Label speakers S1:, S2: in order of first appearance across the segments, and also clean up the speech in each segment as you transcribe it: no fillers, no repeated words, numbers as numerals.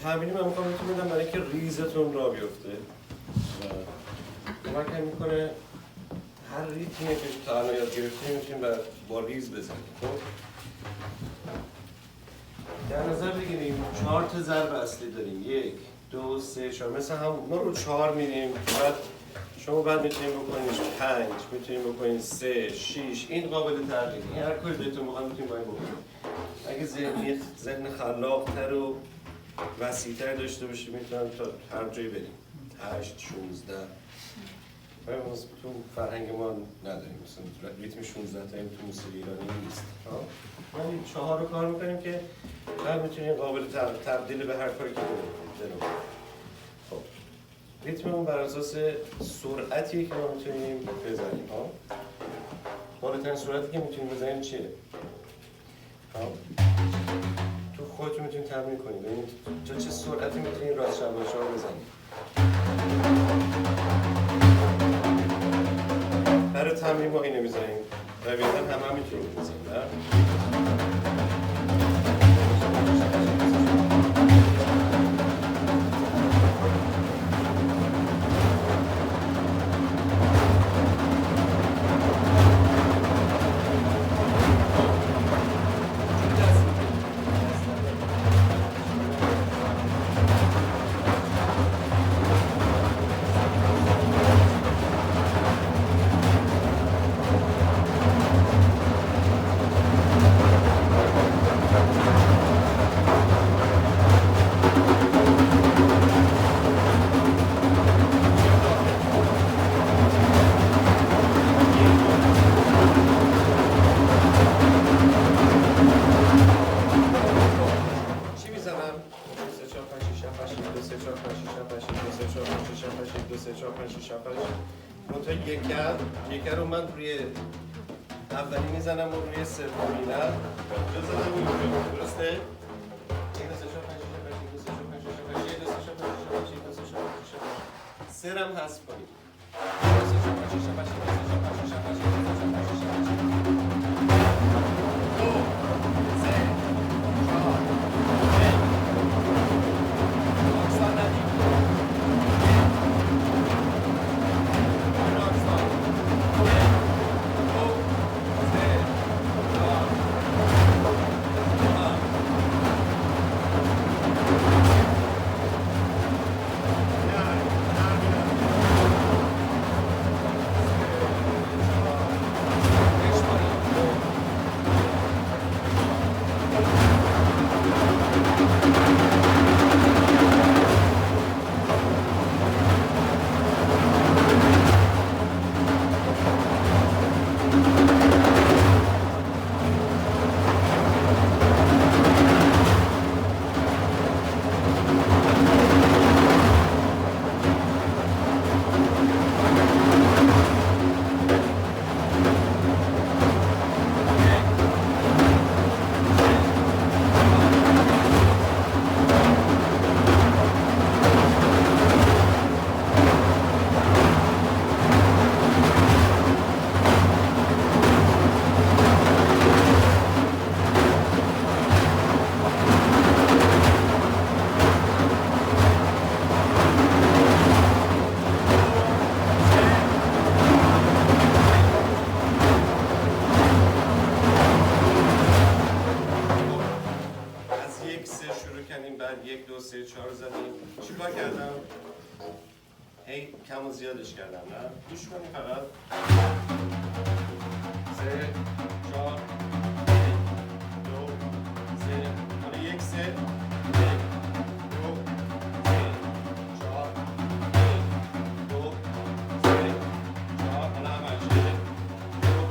S1: تمرینی من میخوام بهتون بدم برای اینکه ریزتون را بیفته و کمک میکنه هر ریتمی که تا الان یاد گرفتیم میتونیم با ریز بزنیم. خب در نظر بگیریم 4 تا ضرب اصلی داریم، 1 2 3 4. مثلا هم ما رو 4 میریم، بعد شما بعد میتونید بکنید 5، میتونید بکنید 3 6. این قابل تغییر، این هر کاری دلتون بخواد میتونید با این بکنید. اگه ذهن خلاق‌تر و وسیع‌تر داشته باشید میتونم تا هر جایی بریم. 8 16 ما تو فرهنگ ما نداریم، مثلا ریتم 16 تا این تو موسیقی ایرانی نیست. ما این 4 رو کار میکنیم که بعد میتونیم قابل تبدیل به هر کاری که داریم. خب ریتممون بر اساس سرعتی که ما میتونیم بزنیم. بالاترین سرعتی که میتونیم بزنیم چیه؟ تو خودتون میتونید تمرین کنید ببینید تا چه سرعتی میتونید راست شباشا رو بزنید. برای تمرین ما اینو میزنیم طبیعتا همه میتونید بزنید. یکر رو من روی اولی میزنم و روی سومی نه بزنم اونجا، درسته؟ 1 2 3 4 5 6 7 8 9 10 11 12 13 14 15 16 17 18 19 20 سرم حذف کنید. 1 2 3 4 5 6 7 8 9 10 11 کم و زیادش کردم نه؟ گوش کنید فقط 3 4 2 3 حالا 1 3 1 2 3 4 2 3 4 حالا همش 1 2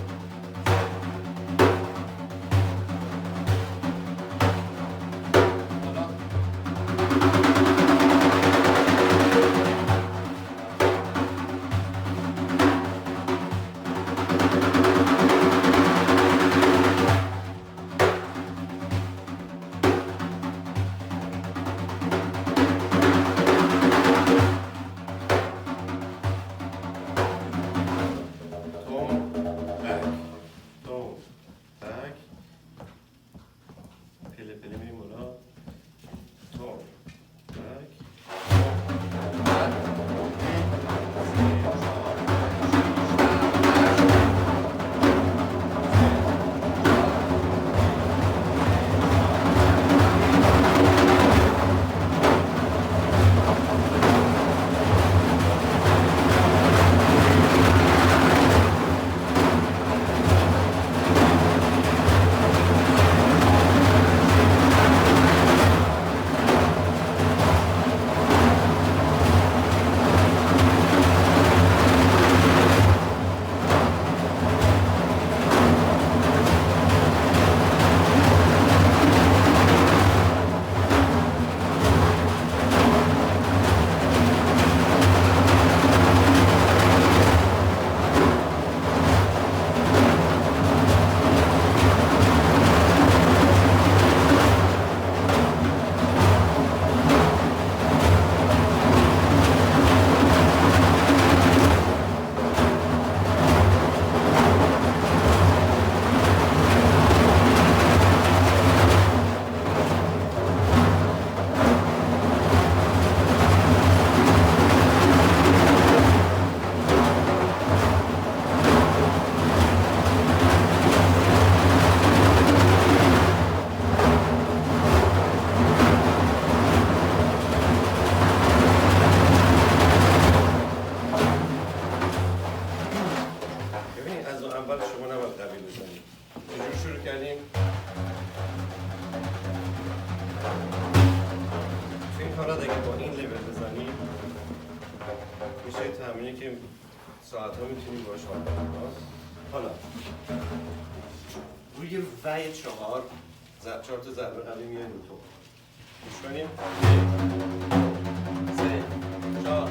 S1: امتحانات اگه با این لیول بزنید میشه تمرینی که ساعت ها میتونید باش حال کنید. حالا روی وی 4 تا ضربه قوی میاد رو تو گوش کنیم. 1 2 3 4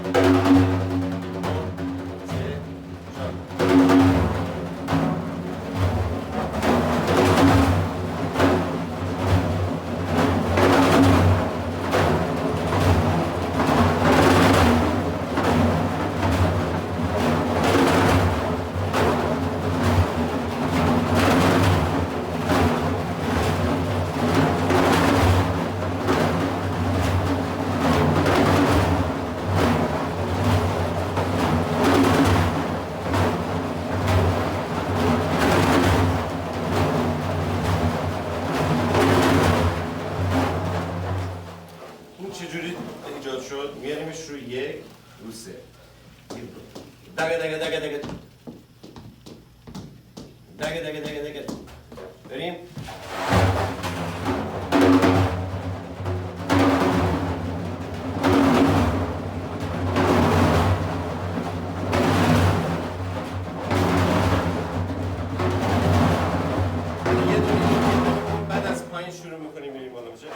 S1: میاریمش روی 1 رو 3 دگه دگه دگه دگه دگه دگه دگه دگه بریم. بعد از پایین شروع میکنیم بریم بالا بشه.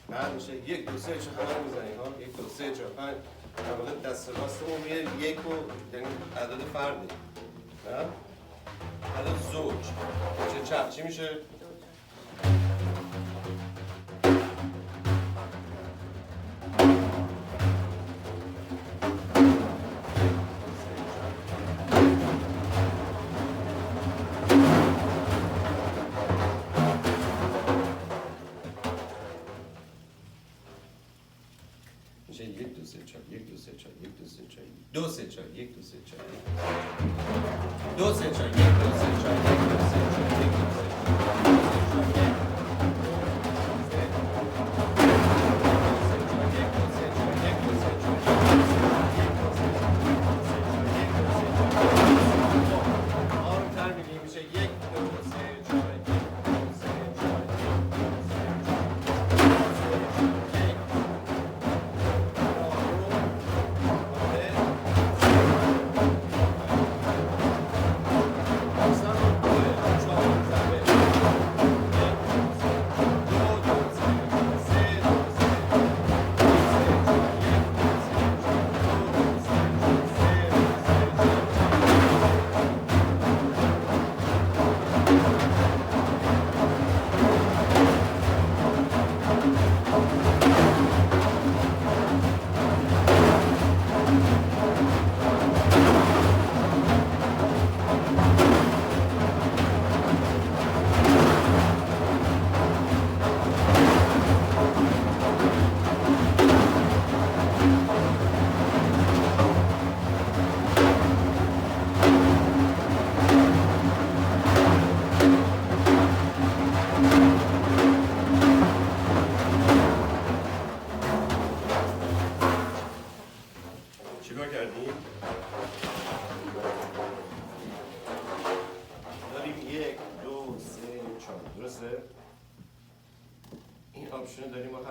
S1: بعد میشه 1 2 3 4 همه میزنیم ها 1 2 3 4 5 در واقع دست راستمون میره 1 و یعنی عدد فردی نه عدد زوج چه چپ چی میشه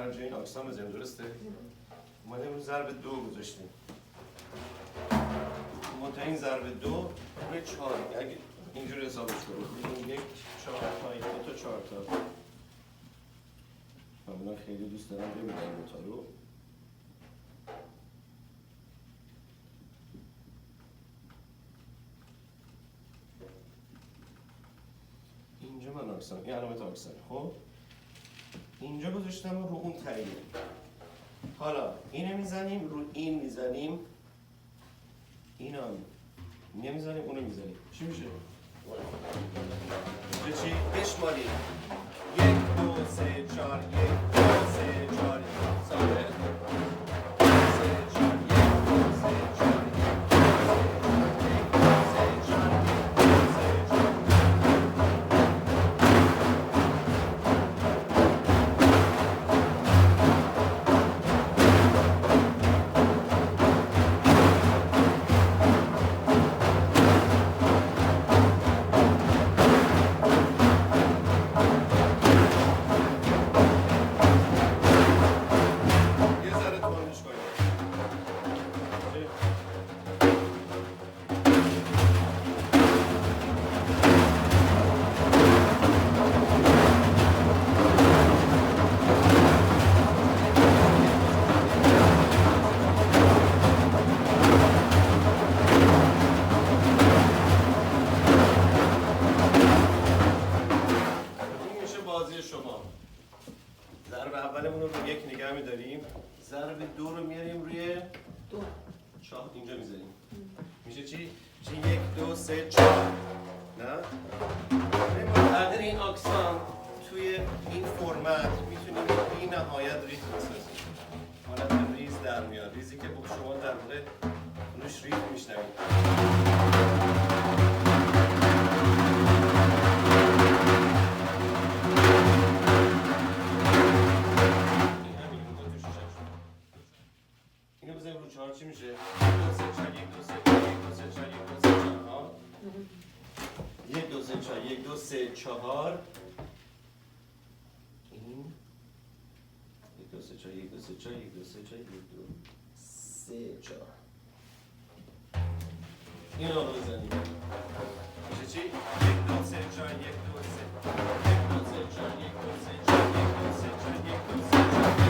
S1: برای جای این آکسان بزنیم، درسته؟ اومدیم رو ضرب 2 گذاشتیم. منتها این ضرب 2 روی 4 اگه اینجوری حسابش کنیم 1 4 تا 2 تا 4 تا. من خیلی دوست دارم ببینم این تا رو. اینجا من آکسان، این علامت آکسان. خب اینجا گذاشتم رو اون تایید. حالا اینو میزنیم رو این میزنیم، اینو نمیزنیم اونو میزنیم، چی میشه؟ میشه چی؟ بشماریم 1 2 3 4 1 2 3 4 ساله 3 4 1 2 3 4 ضرب 2 رو میاریم روی 2 4 اینجا میذاریم. میشه چی؟ چی 1 2 3 4 نه؟ تغییر این آکسان توی این فرمت میتونیم بی نهایت ریتم بسازیم. حالت ریز در میاد، ریزی که شما در واقع روش ریتم میشنوید. رو 4 چی میشه؟ 2 3 4 1 2 3 4 1 2 3 4 1 2 3 4 1 2 3 4 1 2 3 4 این 1 2 3 4 1 2 3 4 1 2 3 4 1 2 3 4 این رو بزنیم میشه چی؟ 1 2 3 4 1 2 3 1 2 3 4 1 2 3 4 1 2 3 4 1 2 3 4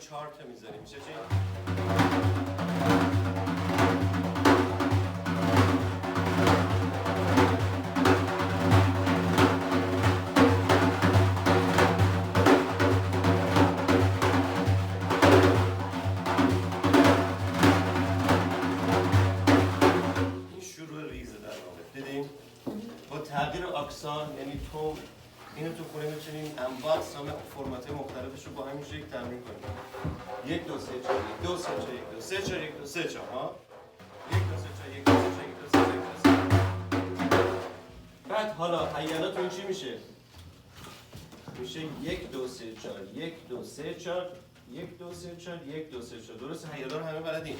S1: چارت میذاریم میشه چی؟ این شروع ریزه در واقع دیدیم؟ با تغییر آکسان یعنی تو اینو تو خونه میتونیم انواع اقسام فرمت مختلفش رو با همین شکل تمرین کنیم. 1 2 3 4 1 2 3 4 1 2 3 4 1 2 3 4 ها 1 2 3 4 1 2 3 4 1 2 3 4 1 2 3 بعد حالا حیالاتون چی میشه؟ میشه 1 2 3 4 1 2 3 4 1 2 3 4 1 2 3 4 درسته؟ حیالا رو همه بلدین.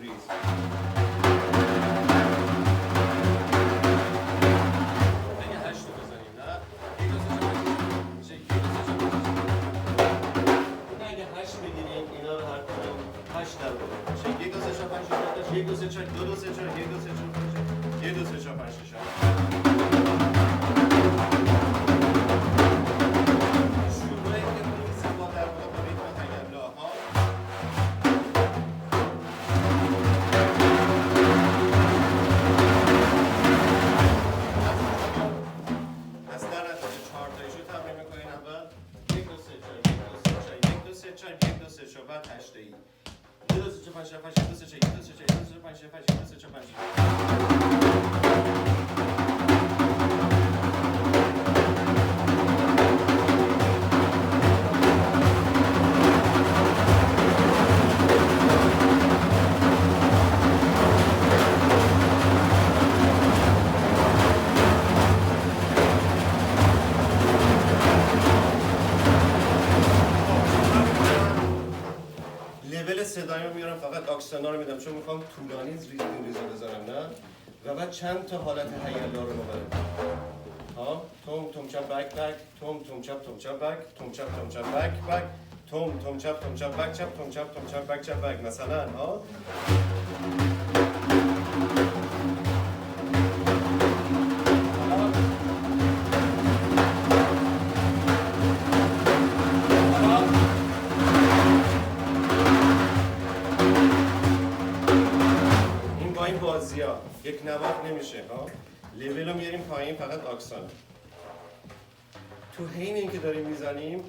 S1: increase. اگه 8 رو بزنیم نه؟ یک دو سه چهار میشه یک دو سه چهار اگه 8 بگیریم اینا رو هر کدوم 8 در بود میشه یک دو سه چهار پنج شش یک دو سه چهار دو سه چهار یک دو سه چهار یک دو سه چهار پنج شش صدایمو میارم فقط آکسنا رو میدم چون میخوام طولانی ریزو بزنم نه و بعد چند تا حالت هیلا رو مبرم ها توم توم چپ بک بک توم توم چپ بک توم چپ بک بک توم توم چپ بک چپ توم چپ بک چپ بک مثلا ها بازی‌ها یک نواخت نمیشه ها لول رو میاریم پایین فقط آکسان تو حین اینکه داریم میزنیم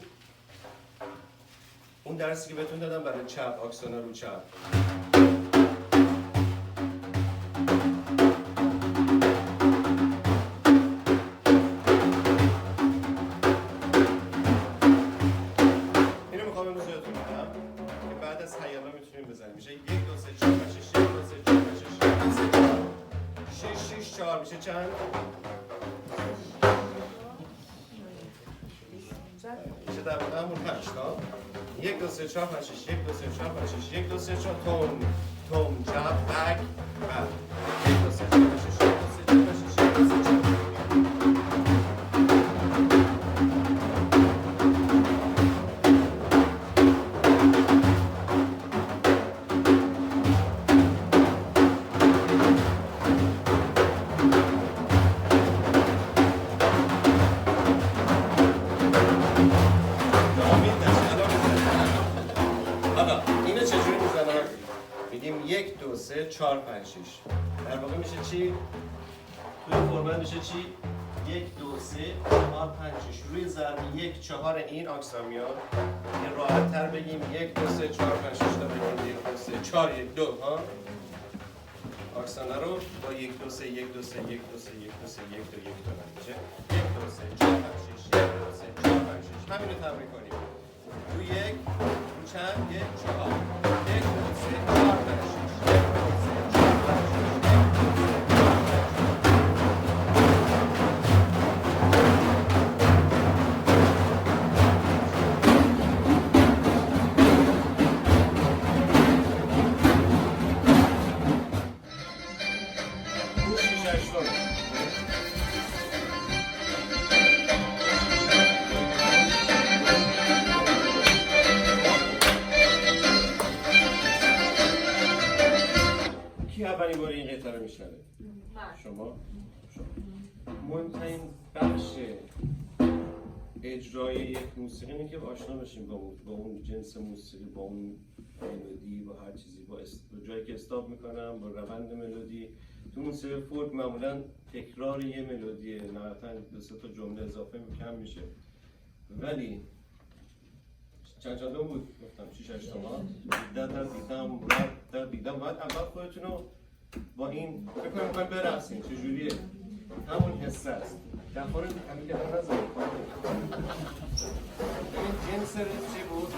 S1: اون درسی که بهتون دادم برای چپ آکسانا رو چپ اینو میخوام امروز یادتون بدم که بعد از هیالا میتونیم بزنیم میشه 1 2 3 4 5 6 1 2 3 4 5 6 6 4 میشه چند؟ میشه در واقع همون 5 تا 1 2 3 4 5 6 1 2 3 4 5 6 1 2 3 4 توم توم چپ بک بک 1 2 3 4 5 6 1 2 3 4 5 6 1 2 3 4 4 5 6 در واقع میشه چی؟ توی فرمت میشه چی؟ 1 2 3 4 5 6 روی ضرب 1 4 این آکسا میاد یه راحت تر بگیم 1 2 3 4 5 6 تا بگیم 1 2 3 4 1 2 ها آکسانا رو با 1 2 3 1 2 3 1 2 3 1 2 3 1 2 1 2 میشه 1 2 3 4 5 6 1 2 3 4 5 6 همین رو تمرین کنیم رو 1 رو چند 1 4 1 2 3 4 5 6 اولین بار این قطعه رو میشنوه؟ شما؟ مهمترین بخش اجرای یک موسیقی اینه که آشنا بشیم با اون جنس موسیقی، با اون ملودی، با هر چیزی، با جایی که استاپ میکنم، با روند ملودی. تو موسیقی فولک معمولا تکرار یه ملودیه، نهایتاً 2 تا جمله اضافه کم میشه. ولی چند بود؟ گفتم 6 8 دیدم باید اول خودتون رو با این فکر کنم برقصین چجوریه؟ همون حسه است. دفعه رو همین که نزدیم این جنس ریز چی بود؟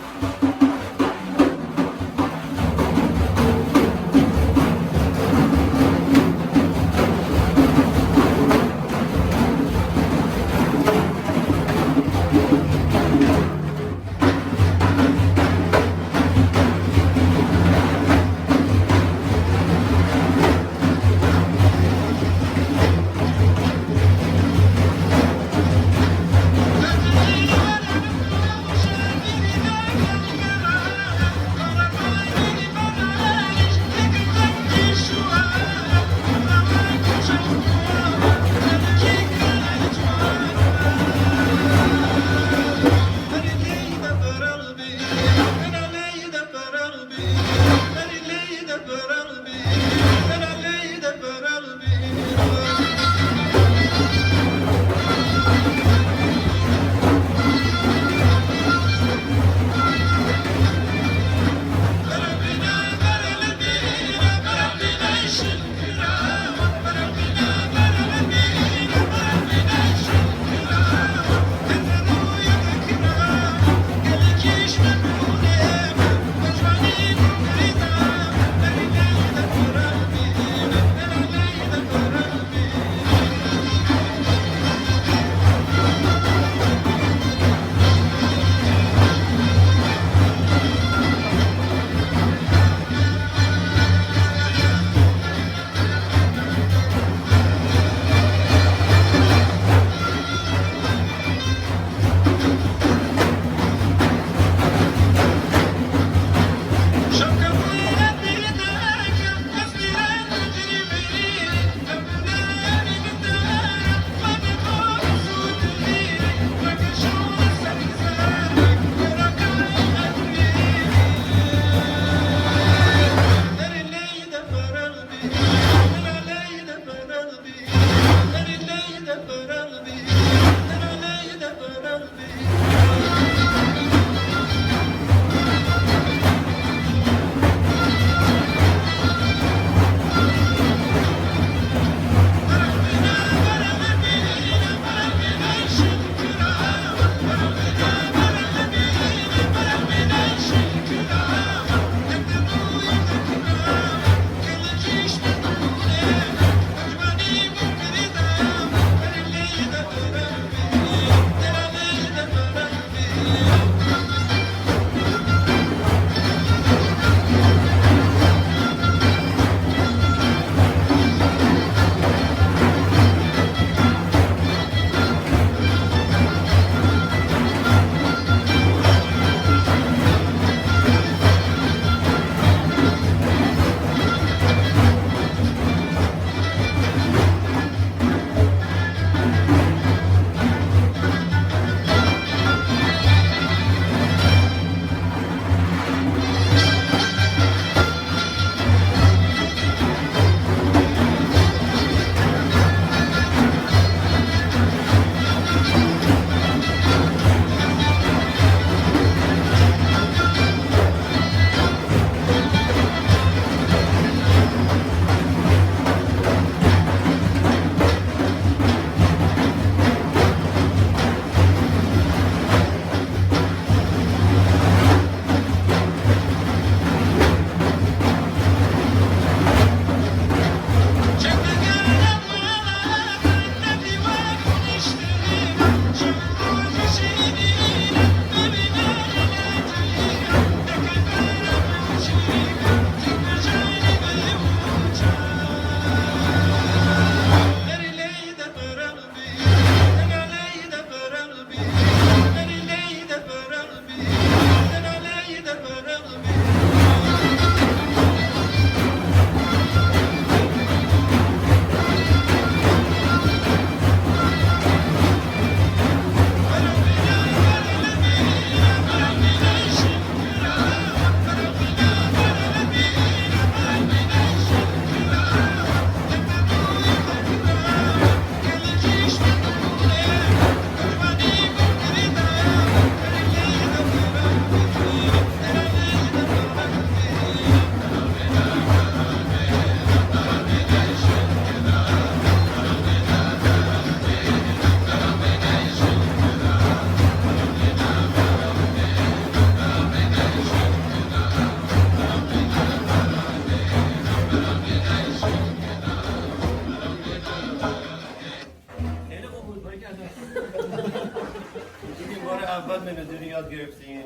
S1: دیگه بار اول ملودی رو یاد گرفتین،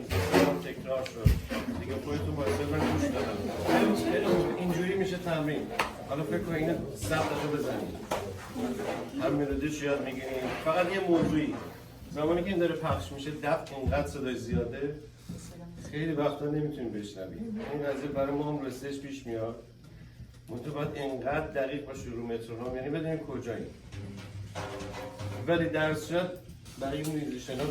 S1: تکرار شد. دیگه خودتون باید من گوش دادم. اینجوری میشه تمرین. حالا فکر کنید اینو ضبطشو بزنید. هم ملودیش یاد میگیرین. فقط یه موضوعی. زمانی که این داره پخش میشه دفع اینقدر صدای زیاده خیلی وقتا نمیتونیم بشنویم. این قضیه برای ما هم رسش پیش میاد. منتها باید اینقدر دقیق باشه رو مترونوم، یعنی بدونیم کجاییم. ولی در صورت برای این میوزیشن‌ها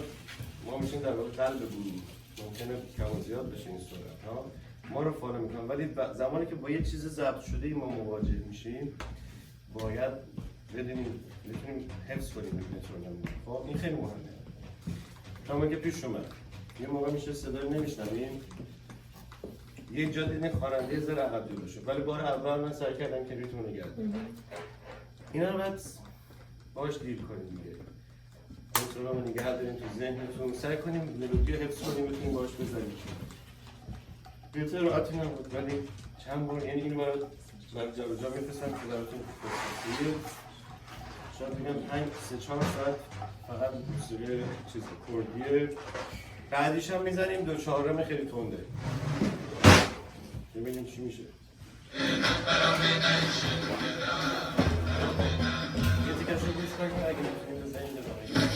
S1: ما میشیم در واقع قلب گروه. ممکنه کم و زیاد بشه این صورت ها. ما رو فالو میکنن، ولی زمانی که با یه چیز ضبط شده ما مواجه میشیم باید بدونیم بتونیم حفظ کنیم مترونوم. خب این خیلی مهمه. همون که پیش اومد یه موقع میشه صدای نمیشنویم، یه جا دیدین خواننده ذره عقب جلو شد، ولی بار اول من سعی کردم که ریتم رو نگه دارم. اینا رو باید باهاش دیل کنیم دیگه. مترونوم رو نگه داریم تو ذهنتون، سعی کنیم ملودی رو حفظ کنیم بتونیم باهاش بزنیم. بیشتر راحتی نبود ولی چند بار، یعنی اینو من جا به جا میفرستم که براتون بفرستم. شاید بگم 3-4 ساعت فقط موسیقی چیز کردیه. بعدیش هم میزنیم 2/4 خیلی تنده. ببینیم چی میشه. یه تیکش رو گوش کنیم اگه میتونیم بزنیم بزنیم.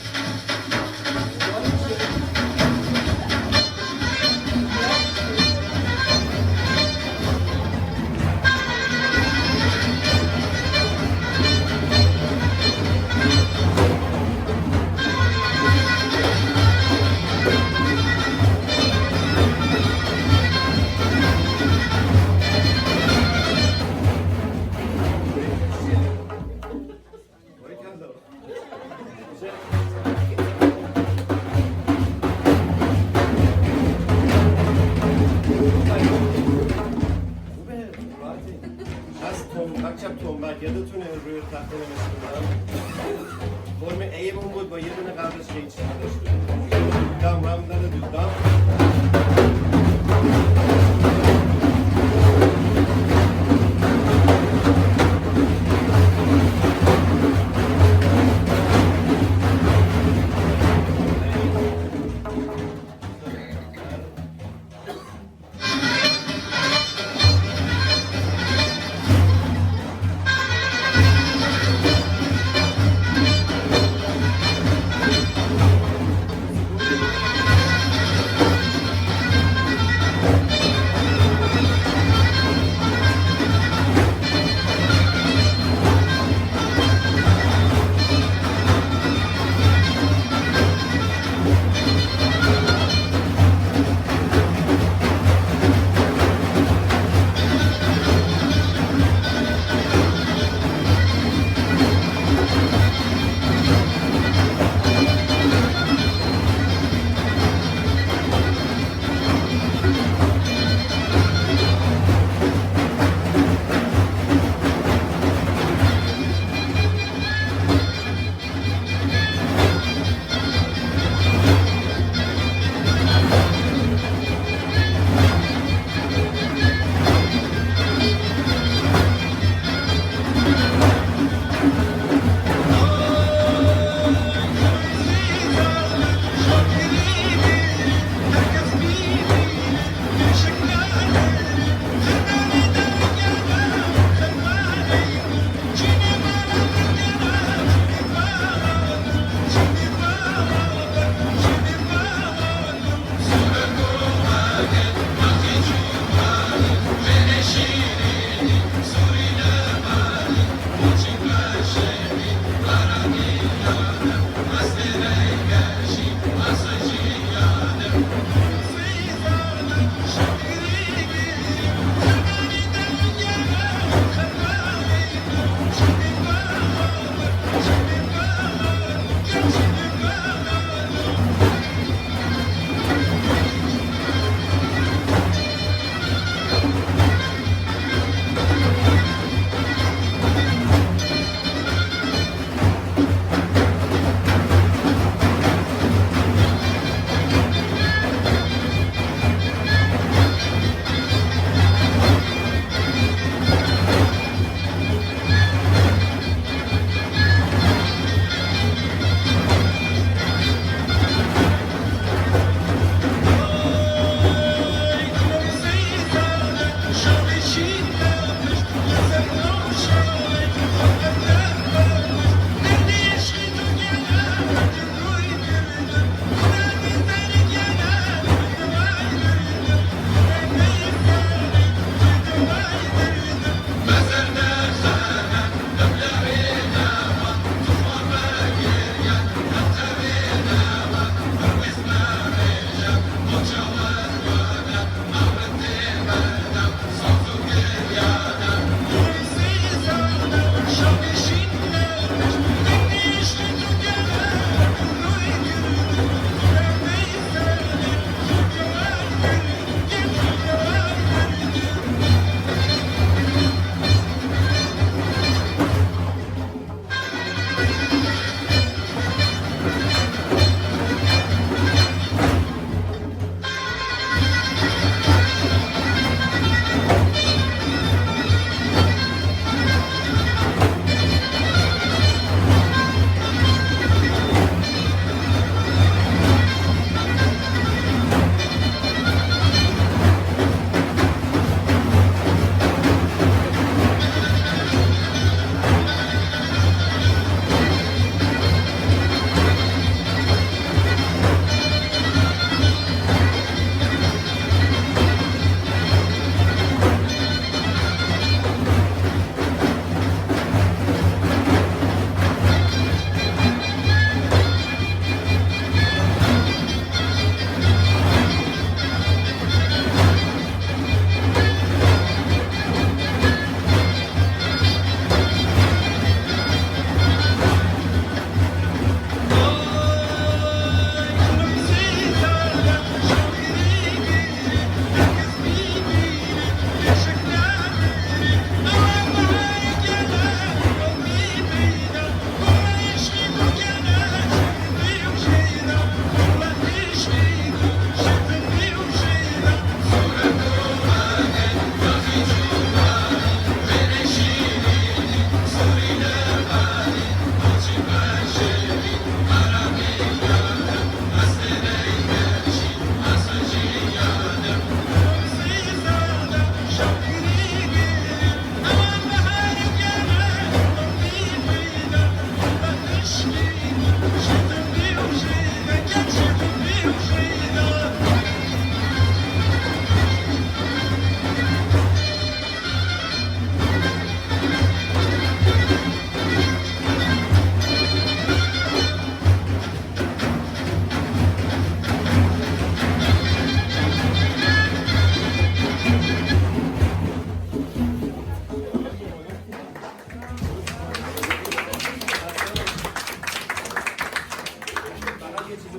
S1: یادتونه روی تخته نمی‌شدم فرم ایمون بود با یه دونه قبلش هیچ نداشت. دام رام داده دوستان.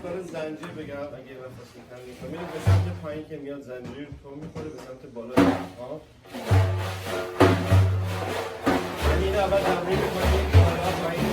S1: برای زنجیر بگم اگه یه وقت اصلا تمرین کنیم به سمت پایین که میاد زنجیر تو میخوره به سمت بالا ها یعنی این اول تمرین میکنیم بالا پایین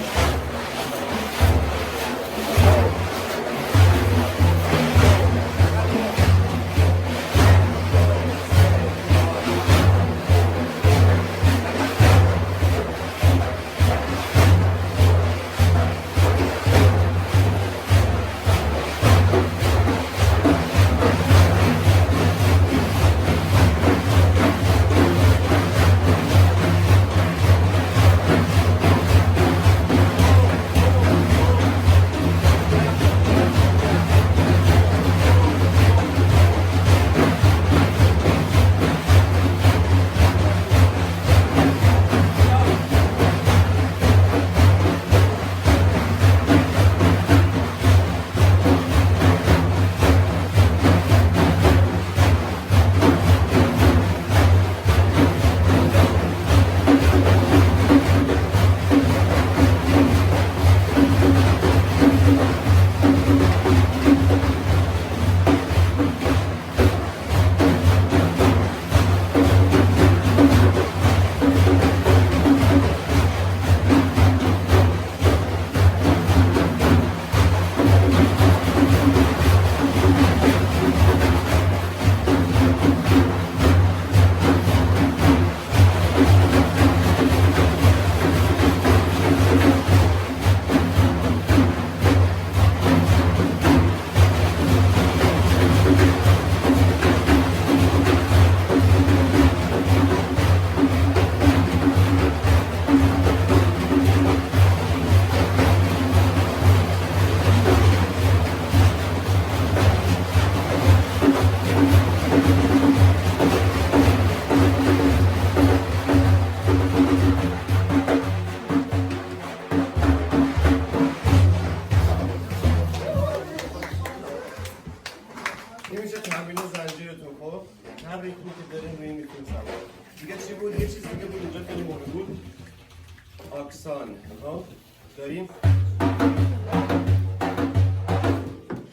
S1: داریم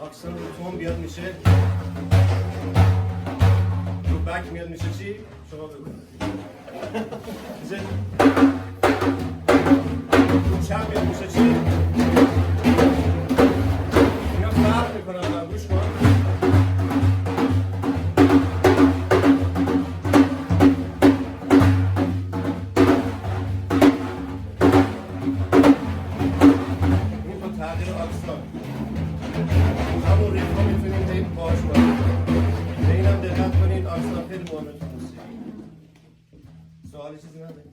S1: اکسان رو توم بیاد میشه رو بک میاد میشه چی؟ شما بگوید میشه رو چپ میاد میشه چی؟ اینا فرق میکنم من گوش کن سوالی چیزی نداری؟